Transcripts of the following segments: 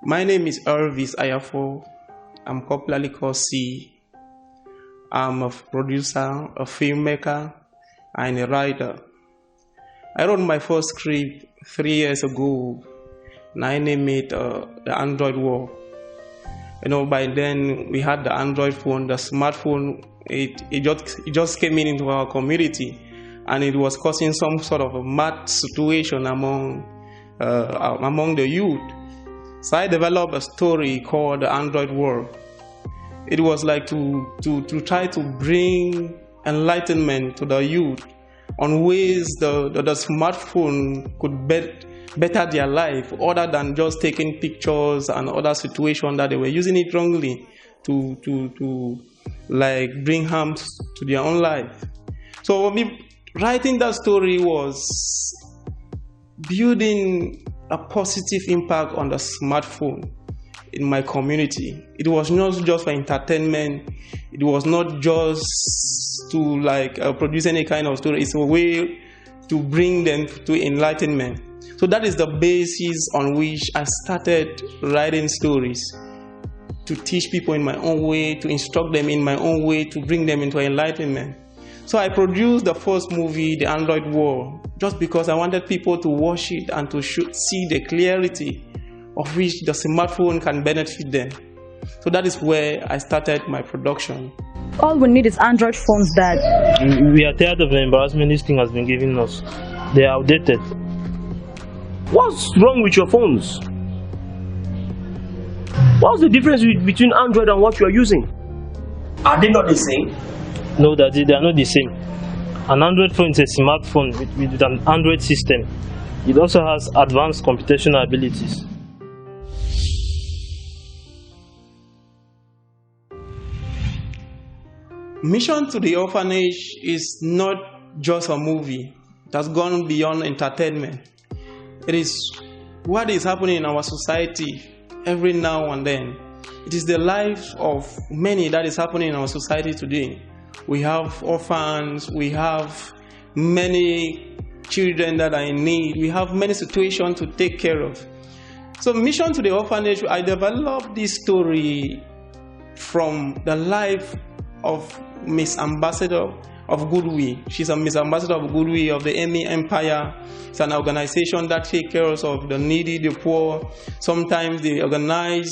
My name is Elvis Ayafo. I'm popularly called C. I'm a producer, a filmmaker, and a writer. I wrote my first script 3 years ago, and I named it The Android War. By then we had the Android phone, the smartphone. It just came into our community, and it was causing some sort of a mad situation among the youth. So I developed a story called The Android War. It was like to try to bring enlightenment to the youth on ways the smartphone could better their life, other than just taking pictures and other situations that they were using it wrongly to like bring harm to their own life. So writing that story was building a positive impact on the smartphone in my community. It was not just for entertainment. It was not just to produce any kind of story. It's a way to bring them to enlightenment. So that is the basis on which I started writing stories, to teach people in my own way, to instruct them in my own way, to bring them into enlightenment. So I produced the first movie, The Android War, just because I wanted people to watch it and to see the clarity of which the smartphone can benefit them. So that is where I started my production. All we need is Android phones, Dad. We are tired of the embarrassment this thing has been giving us. They are outdated. What's wrong with your phones? What's the difference between Android and what you are using? Are they not the same? No, Daddy, they are not the same. An Android phone is a smartphone with an Android system. It also has advanced computational abilities. Mission to the Orphanage is not just a movie. It has gone beyond entertainment. It is what is happening in our society every now and then. It is the life of many that is happening in our society today. We have orphans, we have many children that are in need, we have many situations to take care of. So Mission to the Orphanage, I developed this story from the life of Miss Ambassador of Goodwill. She's a Miss Ambassador of Goodwill of the Emmy Empire. It's an organization that takes care of the needy, the poor. Sometimes they organize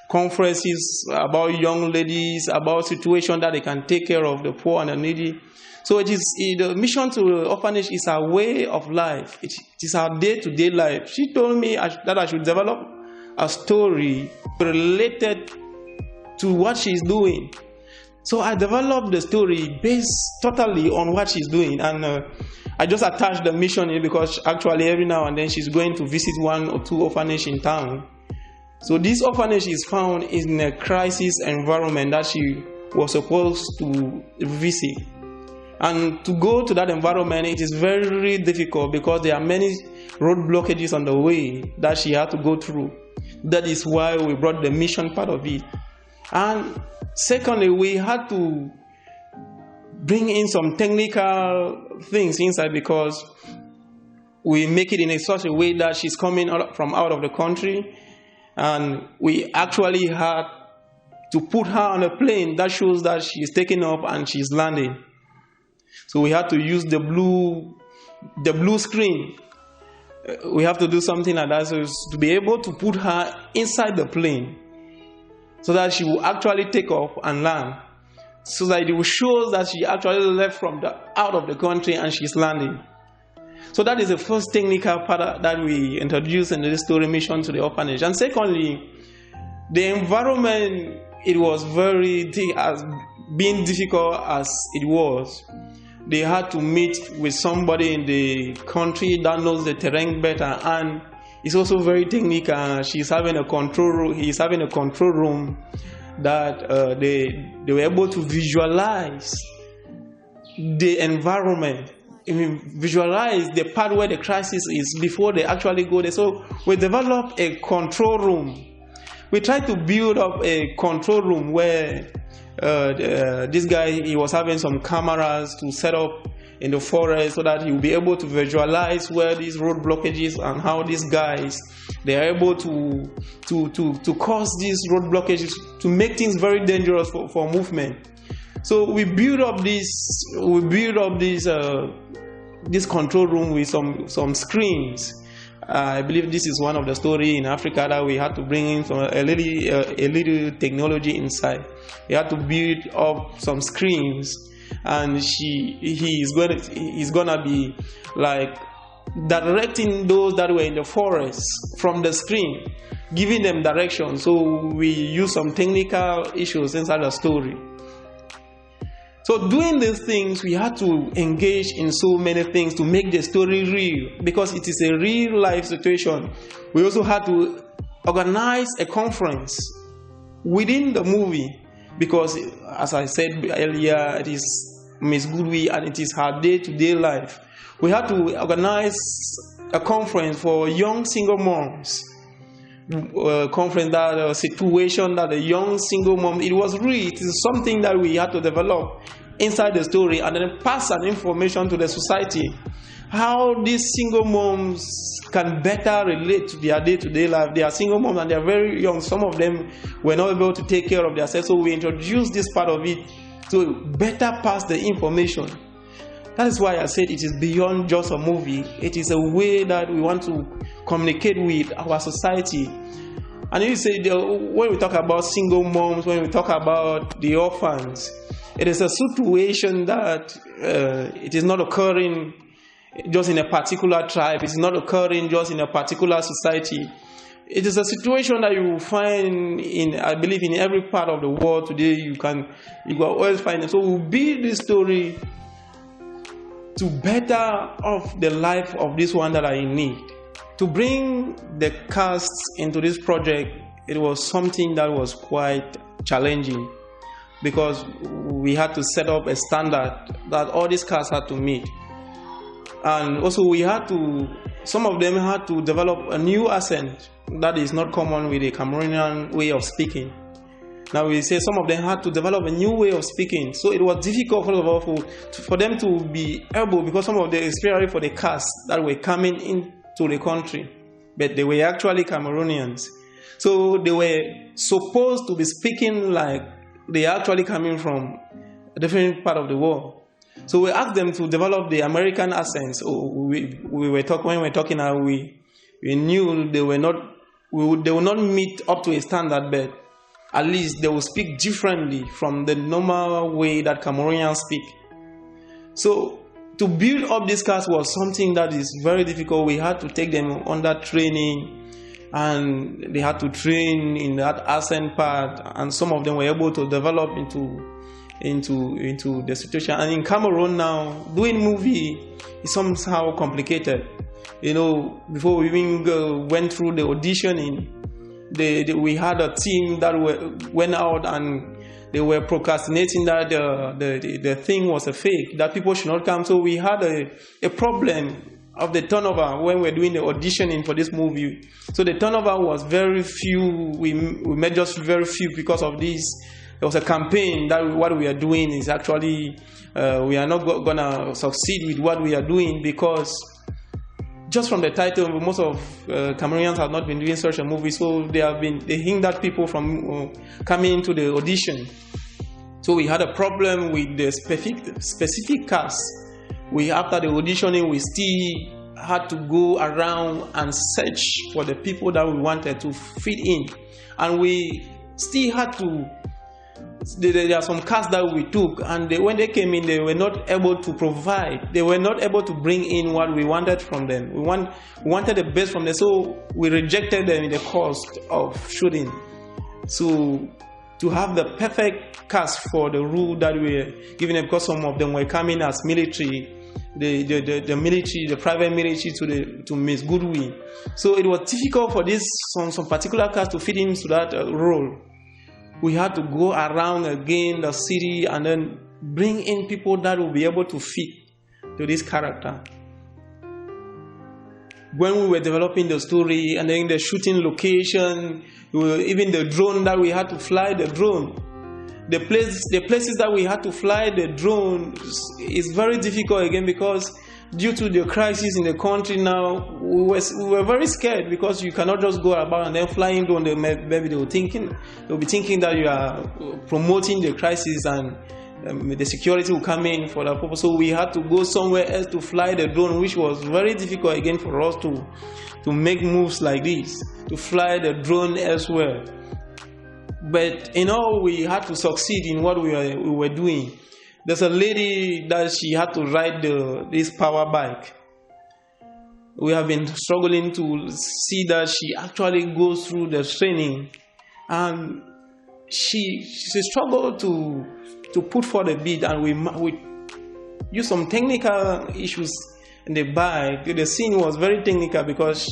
conferences about young ladies, about situations that they can take care of the poor and the needy. So the Mission to the Orphanage is a way of life. It is our day-to-day life. She told me that I should develop a story related to what she's doing. So I developed the story based totally on what she's doing, and I just attached the mission in because actually every now and then she's going to visit 1 or 2 orphanages in town. So this orphanage is found in a crisis environment that she was supposed to visit. And to go to that environment, it is very difficult because there are many road blockages on the way that she had to go through. That is why we brought the mission part of it. And secondly, we had to bring in some technical things inside because we make it in such a way that she's coming from out of the country, and we actually had to put her on a plane that shows that she's taking off and she's landing. So we had to use the blue screen. We have to do something like that so to be able to put her inside the plane, so that she will actually take off and land, so that it will show that she actually left from out of the country and she's landing. So that is the first technical part that we introduced in the story, Mission to the Orphanage. And secondly, the environment, it was being difficult as it was. They had to meet with somebody in the country that knows the terrain better, and it's also very technical. He's having a control room that they were able to visualize the environment. Visualize the part where the crisis is before they actually go there. So we developed a control room. We tried to build up a control room where this guy, he was having some cameras to set up in the forest, so that he'll be able to visualize where these road blockages and how these guys, they are able to cause these road blockages, to make things very dangerous for movement. So we build up this this control room with some screens. I believe this is one of the story in Africa that we had to bring in a little technology inside. We had to build up some screens, and he's gonna be like directing those that were in the forest from the screen, giving them direction. So we use some technical issues inside the story. So doing these things, we had to engage in so many things to make the story real, because it is a real life situation. We also had to organize a conference within the movie, because as I said earlier, it is Miss Goodwill and it is her day-to-day life. We had to organize a conference for young single moms. Conference, that situation that the young single mom, it was real. It is something that we had to develop inside the story and then pass an information to the society, how these single moms can better relate to their day-to-day life. They are single moms and they are very young. Some of them were not able to take care of themselves, so we introduced this part of it to better pass the information. That is why I said it is beyond just a movie. It is a way that we want to communicate with our society. And you say, when we talk about single moms, when we talk about the orphans, it is a situation that it is not occurring just in a particular tribe. It is not occurring just in a particular society. It is a situation that you will find in, I believe, in every part of the world today. You can always find it. So we'll build this story to better off the life of this one that are in need. To bring the cast into this project, it was something that was quite challenging, because we had to set up a standard that all these casts had to meet. And also some of them had to develop a new accent that is not common with the Cameroonian way of speaking. Now we say some of them had to develop a new way of speaking. So it was difficult for them to be able, because some of them, especially for the casts that were coming into the country, but they were actually Cameroonians. So they were supposed to be speaking like they are actually coming from a different part of the world. So we asked them to develop the American accents. When we were talking, we knew they will not meet up to a standard, but at least they will speak differently from the normal way that Cameroonians speak. So to build up this cast was something that is very difficult. We had to take them under training, and they had to train in that accent part, and some of them were able to develop into the situation. And in Cameroon now, doing movie is somehow complicated. Before we even went through the auditioning, we had a team that went out and they were procrastinating that the thing was a fake, that people should not come. So we had a problem of the turnover when we were doing the auditioning for this movie. So the turnover was very few. We met just very few because of this. There was a campaign that what we are doing is actually we are not gonna succeed with what we are doing, because just from the title, most of Cameroonians have not been doing such a movie, so they hindered people from coming into the audition. So we had a problem with the specific cast. After the auditioning, we still had to go around and search for the people that we wanted to fit in, and we still had to. There are some casts that we took, and when they came in, they were not able to provide. They were not able to bring in what we wanted from them. We wanted the best from them, so we rejected them in the cost of shooting. So to have the perfect cast for the role that we were giving them, because some of them were coming as military, the military, the private military to Miss Goodwill. So it was difficult for some particular cast to fit into that role. We had to go around again the city and then bring in people that will be able to fit to this character. When we were developing the story and then the shooting location, even the drone that we had to fly the drone. the places that we had to fly the drone is very difficult again, because due to the crisis in the country now, we were very scared, because you cannot just go about and then flying drone. Maybe they'll be thinking that you are promoting the crisis, and the security will come in for that purpose. So we had to go somewhere else to fly the drone, which was very difficult again for us to make moves like this, to fly the drone elsewhere. But in all, we had to succeed in what we were doing. There's a lady that she had to ride this power bike. We have been struggling to see that she actually goes through the training, and she struggled to put forth a bid, and we used some technical issues in the bike. The scene was very technical because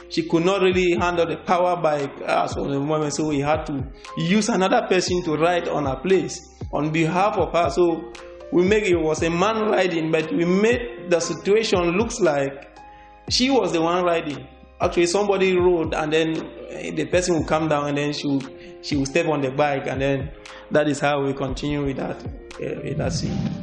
she could not really handle the power bike at the moment, so we had to use another person to ride on her place on behalf of her. So it was a man riding, but we made the situation looks like she was the one riding. Actually, somebody rode, and then the person will come down, and then she will step on the bike, and then that is how we continue with that scene.